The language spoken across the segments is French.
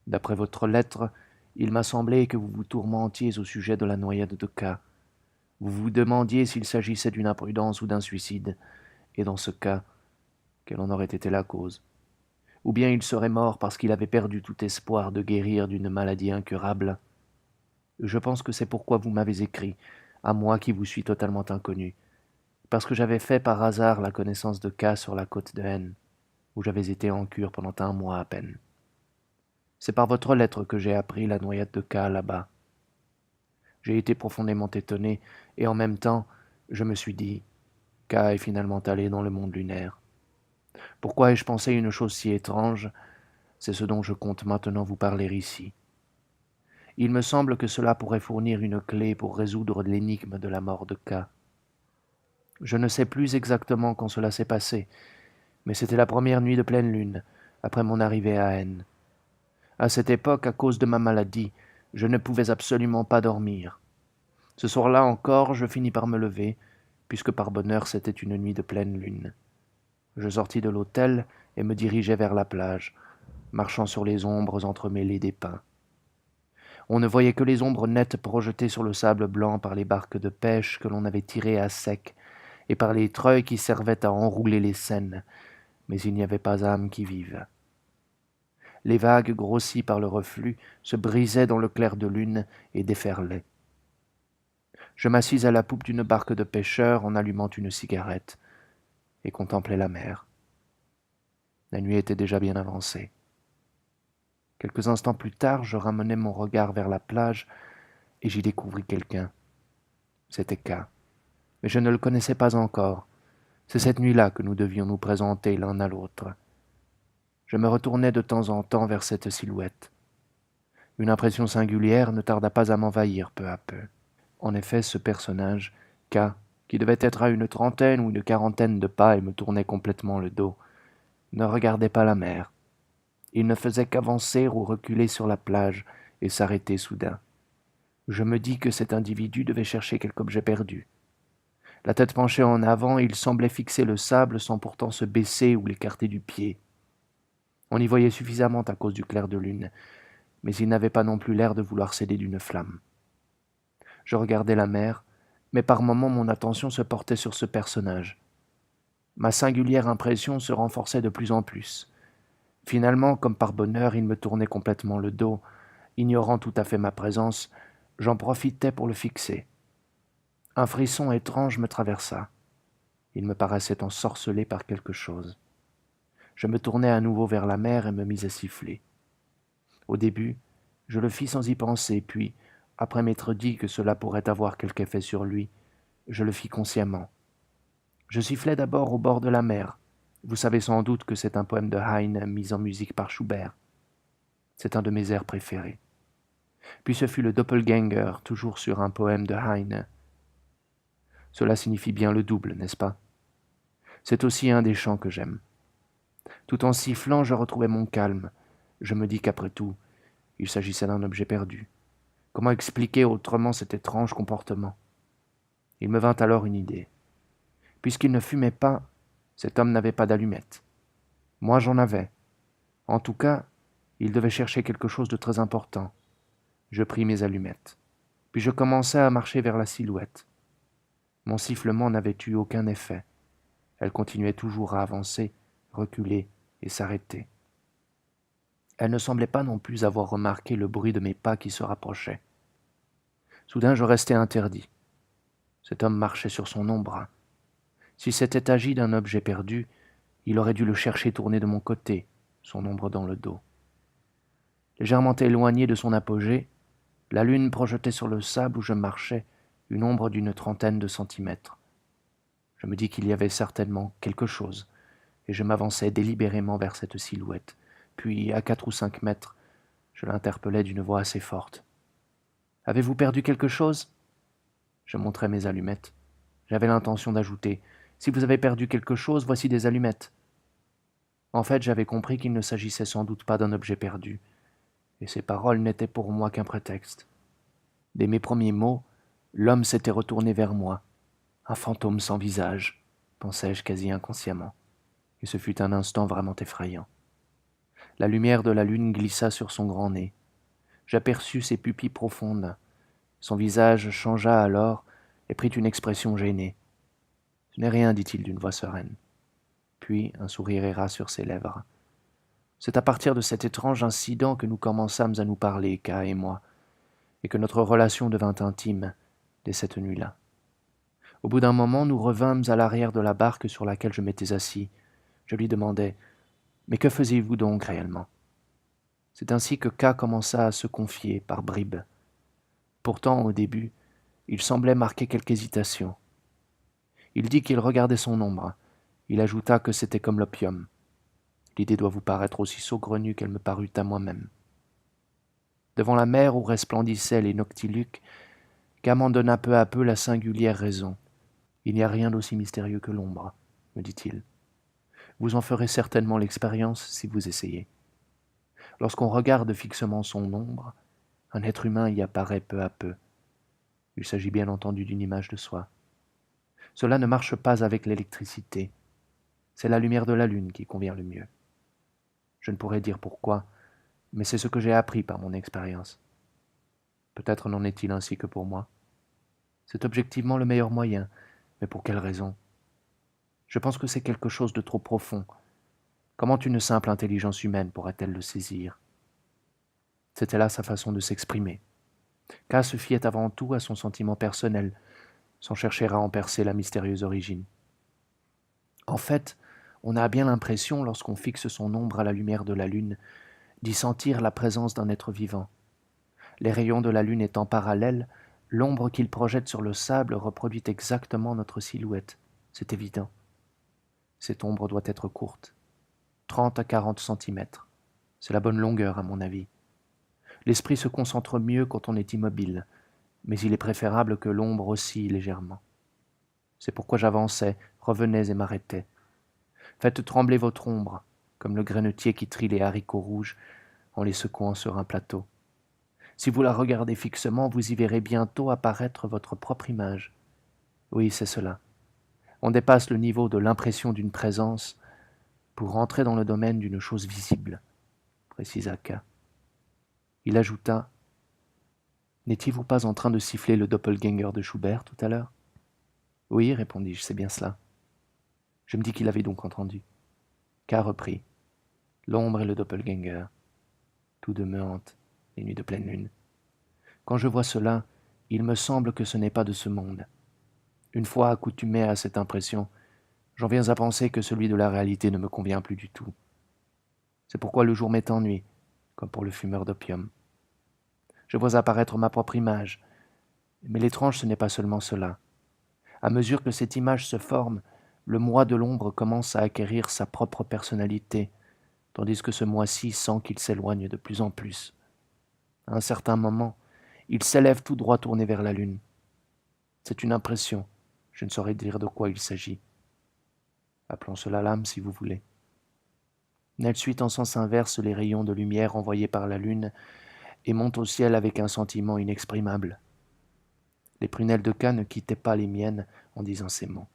D'après votre lettre, il m'a semblé que vous vous tourmentiez au sujet de la noyade de K. Vous vous demandiez s'il s'agissait d'une imprudence ou d'un suicide, et dans ce cas, quelle en aurait été la cause. Ou bien il serait mort parce qu'il avait perdu tout espoir de guérir d'une maladie incurable. Je pense que c'est pourquoi vous m'avez écrit, à moi qui vous suis totalement inconnu, parce que j'avais fait par hasard la connaissance de K sur la côte de N, où j'avais été en cure pendant un mois à peine. C'est par votre lettre que j'ai appris la noyade de K là-bas. J'ai été profondément étonné, et en même temps, je me suis dit, K est finalement allé dans le monde lunaire. Pourquoi ai-je pensé une chose si étrange? C'est ce dont je compte maintenant vous parler ici. Il me semble que cela pourrait fournir une clé pour résoudre l'énigme de la mort de K. Je ne sais plus exactement quand cela s'est passé, mais c'était la première nuit de pleine lune, après mon arrivée à N. À cette époque, à cause de ma maladie, je ne pouvais absolument pas dormir. Ce soir-là encore, je finis par me lever, puisque par bonheur c'était une nuit de pleine lune. Je sortis de l'hôtel et me dirigeai vers la plage, marchant sur les ombres entremêlées des pins. On ne voyait que les ombres nettes projetées sur le sable blanc par les barques de pêche que l'on avait tirées à sec et par les treuils qui servaient à enrouler les seines, mais il n'y avait pas âme qui vive. Les vagues, grossies par le reflux, se brisaient dans le clair de lune et déferlaient. Je m'assis à la poupe d'une barque de pêcheurs en allumant une cigarette et contemplais la mer. La nuit était déjà bien avancée. Quelques instants plus tard, je ramenai mon regard vers la plage et j'y découvris quelqu'un. C'était K. Mais je ne le connaissais pas encore. C'est cette nuit-là que nous devions nous présenter l'un à l'autre. Je me retournai de temps en temps vers cette silhouette. Une impression singulière ne tarda pas à m'envahir peu à peu. En effet, ce personnage, K, qui devait être à une trentaine ou une quarantaine de pas et me tournait complètement le dos, ne regardait pas la mer. Il ne faisait qu'avancer ou reculer sur la plage et s'arrêter soudain. Je me dis que cet individu devait chercher quelque objet perdu. La tête penchée en avant, il semblait fixer le sable sans pourtant se baisser ou l'écarter du pied. On y voyait suffisamment à cause du clair de lune, mais il n'avait pas non plus l'air de vouloir céder d'une flamme. Je regardais la mer, mais par moments mon attention se portait sur ce personnage. Ma singulière impression se renforçait de plus en plus. Finalement, comme par bonheur, il me tournait complètement le dos, ignorant tout à fait ma présence, j'en profitai pour le fixer. Un frisson étrange me traversa. Il me paraissait ensorcelé par quelque chose. Je me tournai à nouveau vers la mer et me mis à siffler. Au début, je le fis sans y penser, puis, après m'être dit que cela pourrait avoir quelque effet sur lui, je le fis consciemment. Je sifflai d'abord au bord de la mer. Vous savez sans doute que c'est un poème de Heine mis en musique par Schubert. C'est un de mes airs préférés. Puis ce fut le Doppelgänger, toujours sur un poème de Heine. Cela signifie bien le double, n'est-ce pas? C'est aussi un des chants que j'aime. Tout en sifflant, je retrouvais mon calme. Je me dis qu'après tout, il s'agissait d'un objet perdu. Comment expliquer autrement cet étrange comportement? Il me vint alors une idée. Puisqu'il ne fumait pas, cet homme n'avait pas d'allumette. Moi j'en avais. En tout cas, il devait chercher quelque chose de très important. Je pris mes allumettes. Puis je commençai à marcher vers la silhouette. Mon sifflement n'avait eu aucun effet. Elle continuait toujours à avancer, reculer et s'arrêter. Elle ne semblait pas non plus avoir remarqué le bruit de mes pas qui se rapprochaient. Soudain je restai interdit. Cet homme marchait sur son ombre. S'il s'était agi d'un objet perdu, il aurait dû le chercher tourné de mon côté, son ombre dans le dos. Légèrement éloigné de son apogée, la lune projetait sur le sable où je marchais une ombre d'une trentaine de centimètres. Je me dis qu'il y avait certainement quelque chose, et je m'avançai délibérément vers cette silhouette. Puis, à 4 ou 5 mètres, je l'interpellai d'une voix assez forte. « Avez-vous perdu quelque chose ?» Je montrai mes allumettes. J'avais l'intention d'ajouter « Si vous avez perdu quelque chose, voici des allumettes. » En fait, j'avais compris qu'il ne s'agissait sans doute pas d'un objet perdu, et ces paroles n'étaient pour moi qu'un prétexte. Dès mes premiers mots, l'homme s'était retourné vers moi. Un fantôme sans visage, pensai-je quasi inconsciemment, et ce fut un instant vraiment effrayant. La lumière de la lune glissa sur son grand nez. J'aperçus ses pupilles profondes. Son visage changea alors et prit une expression gênée. « Ce n'est rien, dit-il d'une voix sereine. Puis un sourire erra sur ses lèvres. C'est à partir de cet étrange incident que nous commençâmes à nous parler, K et moi, et que notre relation devint intime dès cette nuit-là. Au bout d'un moment, nous revînmes à l'arrière de la barque sur laquelle je m'étais assis. Je lui demandai « Mais que faisiez-vous donc réellement ?» C'est ainsi que K commença à se confier par bribes. Pourtant, au début, il semblait marquer quelque hésitation. Il dit qu'il regardait son ombre. Il ajouta que c'était comme l'opium. L'idée doit vous paraître aussi saugrenue qu'elle me parut à moi-même. Devant la mer où resplendissaient les noctiluques, K m'en donna peu à peu la singulière raison. « Il n'y a rien d'aussi mystérieux que l'ombre, » me dit-il. « Vous en ferez certainement l'expérience si vous essayez. Lorsqu'on regarde fixement son ombre, un être humain y apparaît peu à peu. Il s'agit bien entendu d'une image de soi. Cela ne marche pas avec l'électricité. C'est la lumière de la lune qui convient le mieux. Je ne pourrais dire pourquoi, mais c'est ce que j'ai appris par mon expérience. Peut-être n'en est-il ainsi que pour moi. C'est objectivement le meilleur moyen, mais pour quelle raison? Je pense que c'est quelque chose de trop profond. Comment une simple intelligence humaine pourrait-elle le saisir? C'était là sa façon de s'exprimer. K se fiait avant tout à son sentiment personnel, sans chercher à en percer la mystérieuse origine. En fait, on a bien l'impression, lorsqu'on fixe son ombre à la lumière de la lune, d'y sentir la présence d'un être vivant. Les rayons de la lune étant parallèles, l'ombre qu'il projette sur le sable reproduit exactement notre silhouette. C'est évident. Cette ombre doit être courte, 30 à 40 centimètres. C'est la bonne longueur, à mon avis. L'esprit se concentre mieux quand on est immobile, mais il est préférable que l'ombre oscille légèrement. C'est pourquoi j'avançais, revenais et m'arrêtais. Faites trembler votre ombre, comme le grainetier qui trie les haricots rouges en les secouant sur un plateau. Si vous la regardez fixement, vous y verrez bientôt apparaître votre propre image. Oui, c'est cela. On dépasse le niveau de l'impression d'une présence pour entrer dans le domaine d'une chose visible, précisa K. Il ajouta « N'étiez-vous pas en train de siffler le doppelganger de Schubert tout à l'heure » ? « Oui, répondis-je, c'est bien cela. » Je me dis qu'il avait donc entendu. K reprit « L'ombre et le doppelganger. Tous deux me hantent, les nuits de pleine lune. Quand je vois cela, il me semble que ce n'est pas de ce monde. Une fois accoutumé à cette impression, j'en viens à penser que celui de la réalité ne me convient plus du tout. C'est pourquoi le jour m'est ennui, comme pour le fumeur d'opium. Je vois apparaître ma propre image, mais l'étrange ce n'est pas seulement cela. À mesure que cette image se forme, le moi de l'ombre commence à acquérir sa propre personnalité, tandis que ce moi-ci sent qu'il s'éloigne de plus en plus. À un certain moment, il s'élève tout droit tourné vers la lune. C'est une impression, je ne saurais dire de quoi il s'agit. Appelons cela l'âme si vous voulez. Elle suit en sens inverse les rayons de lumière envoyés par la lune et monte au ciel avec un sentiment inexprimable. Les prunelles de K ne quittaient pas les miennes en disant ces mots,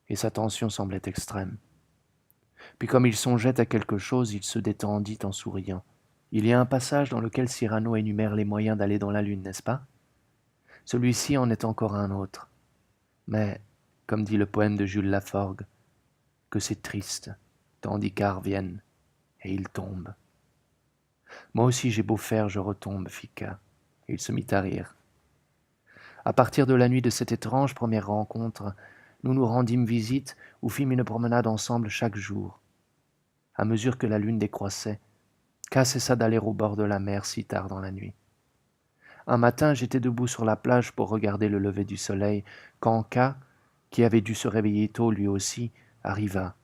et sa tension semblait extrême. Puis comme il songeait à quelque chose, il se détendit en souriant. Il y a un passage dans lequel Cyrano énumère les moyens d'aller dans la lune, n'est-ce pas? Celui-ci en est encore un autre. Mais, comme dit le poème de Jules Laforgue, que c'est triste, tant d'Icare viennent, et ils tombent. Moi aussi j'ai beau faire, je retombe, fit K, et il se mit à rire. À partir de la nuit de cette étrange première rencontre, nous nous rendîmes visite ou fîmes une promenade ensemble chaque jour. À mesure que la lune décroissait, K cessa d'aller au bord de la mer si tard dans la nuit. Un matin, j'étais debout sur la plage pour regarder le lever du soleil, quand K, qui avait dû se réveiller tôt lui aussi, arriva.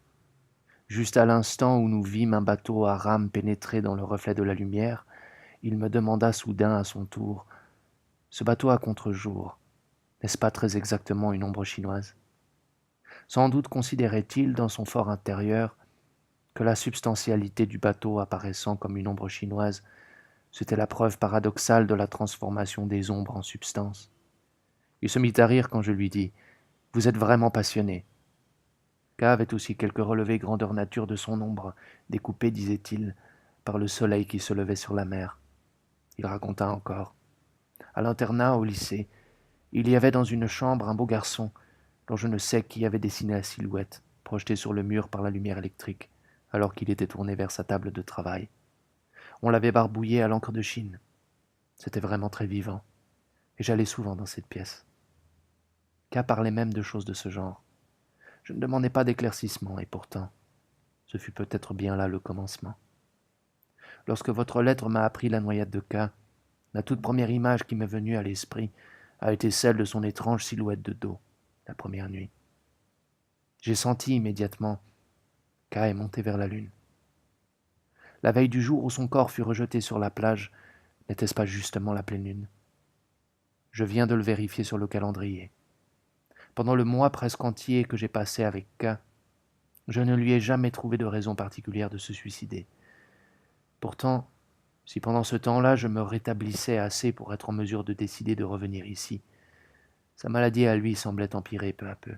Juste à l'instant où nous vîmes un bateau à rames pénétrer dans le reflet de la lumière, il me demanda soudain à son tour « Ce bateau à contre-jour, n'est-ce pas très exactement une ombre chinoise ?» Sans doute considérait-il dans son fort intérieur que la substantialité du bateau apparaissant comme une ombre chinoise, c'était la preuve paradoxale de la transformation des ombres en substance. Il se mit à rire quand je lui dis « Vous êtes vraiment passionné. » K avait aussi quelques relevés grandeur nature de son ombre, découpés, disait-il, par le soleil qui se levait sur la mer. Il raconta encore. À l'internat, au lycée, il y avait dans une chambre un beau garçon dont je ne sais qui avait dessiné la silhouette, projetée sur le mur par la lumière électrique, alors qu'il était tourné vers sa table de travail. On l'avait barbouillé à l'encre de Chine. C'était vraiment très vivant, et j'allais souvent dans cette pièce. K parlait même de choses de ce genre. Je ne demandais pas d'éclaircissement, et pourtant, ce fut peut-être bien là le commencement. Lorsque votre lettre m'a appris la noyade de K, la toute première image qui m'est venue à l'esprit a été celle de son étrange silhouette de dos, la première nuit. J'ai senti immédiatement K est monté vers la lune. La veille du jour où son corps fut rejeté sur la plage, n'était-ce pas justement la pleine lune? Je viens de le vérifier sur le calendrier. Pendant le mois presque entier que j'ai passé avec K, je ne lui ai jamais trouvé de raison particulière de se suicider. Pourtant, si pendant ce temps-là je me rétablissais assez pour être en mesure de décider de revenir ici, sa maladie à lui semblait empirer peu à peu.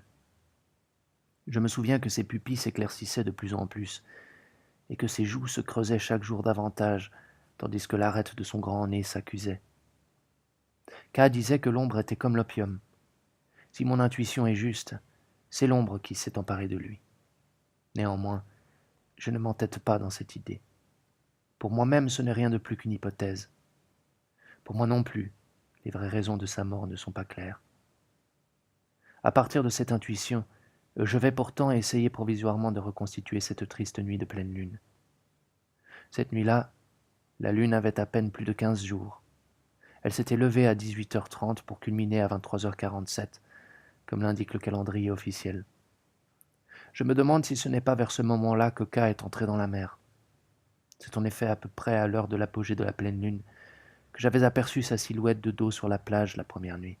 Je me souviens que ses pupilles s'éclaircissaient de plus en plus, et que ses joues se creusaient chaque jour davantage, tandis que l'arête de son grand nez s'accusait. K disait que l'ombre était comme l'opium. Si mon intuition est juste, c'est l'ombre qui s'est emparée de lui. Néanmoins, je ne m'entête pas dans cette idée. Pour moi-même, ce n'est rien de plus qu'une hypothèse. Pour moi non plus, les vraies raisons de sa mort ne sont pas claires. À partir de cette intuition, je vais pourtant essayer provisoirement de reconstituer cette triste nuit de pleine lune. Cette nuit-là, la lune avait à peine plus de 15 jours. Elle s'était levée à 18h30 pour culminer à 23h47, comme l'indique le calendrier officiel. Je me demande si ce n'est pas vers ce moment-là que K est entré dans la mer. C'est en effet à peu près à l'heure de l'apogée de la pleine lune que j'avais aperçu sa silhouette de dos sur la plage la première nuit.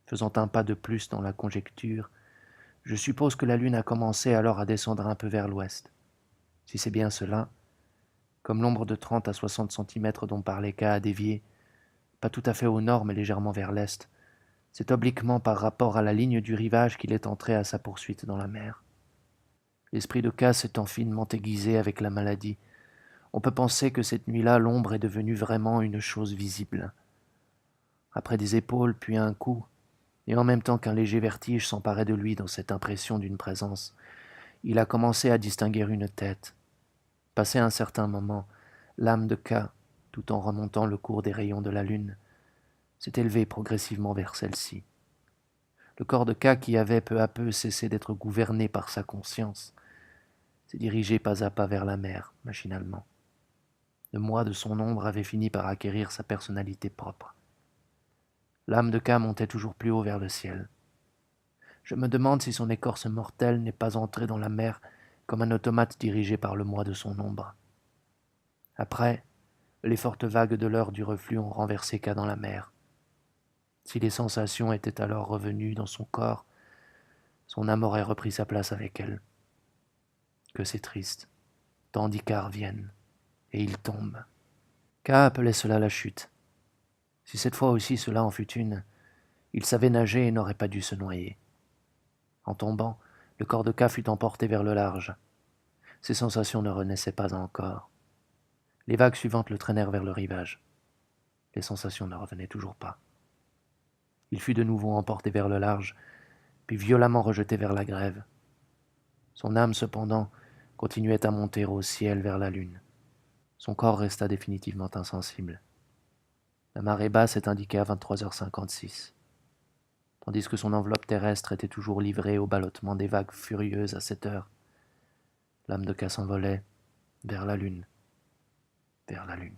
Faisant un pas de plus dans la conjecture, je suppose que la lune a commencé alors à descendre un peu vers l'ouest. Si c'est bien cela, comme l'ombre de 30 à 60 centimètres dont parlait K a dévié, pas tout à fait au nord mais légèrement vers l'est, c'est obliquement par rapport à la ligne du rivage qu'il est entré à sa poursuite dans la mer. L'esprit de K s'étant finement aiguisé avec la maladie, on peut penser que cette nuit-là, l'ombre est devenue vraiment une chose visible. Après des épaules, puis un cou, et en même temps qu'un léger vertige s'emparait de lui dans cette impression d'une présence, il a commencé à distinguer une tête. Passé un certain moment, l'âme de K, tout en remontant le cours des rayons de la lune, s'est élevée progressivement vers celle-ci. Le corps de K, qui avait peu à peu cessé d'être gouverné par sa conscience, s'est dirigé pas à pas vers la mer, machinalement. Le moi de son ombre avait fini par acquérir sa personnalité propre. L'âme de K montait toujours plus haut vers le ciel. Je me demande si son écorce mortelle n'est pas entrée dans la mer comme un automate dirigé par le moi de son ombre. Après, les fortes vagues de l'heure du reflux ont renversé K dans la mer. Si les sensations étaient alors revenues dans son corps, son âme aurait repris sa place avec elle. Que c'est triste, tandis K revienne, et il tombe. K appelait cela la chute. Si cette fois aussi cela en fut une, il savait nager et n'aurait pas dû se noyer. En tombant, le corps de K fut emporté vers le large. Ses sensations ne renaissaient pas encore. Les vagues suivantes le traînèrent vers le rivage. Les sensations ne revenaient toujours pas. Il fut de nouveau emporté vers le large, puis violemment rejeté vers la grève. Son âme, cependant, continuait à monter au ciel vers la lune. Son corps resta définitivement insensible. La marée basse est indiquée à 23h56, tandis que son enveloppe terrestre était toujours livrée au ballottement des vagues furieuses à 7 heures. L'âme de K s'envolait vers la lune, vers la lune.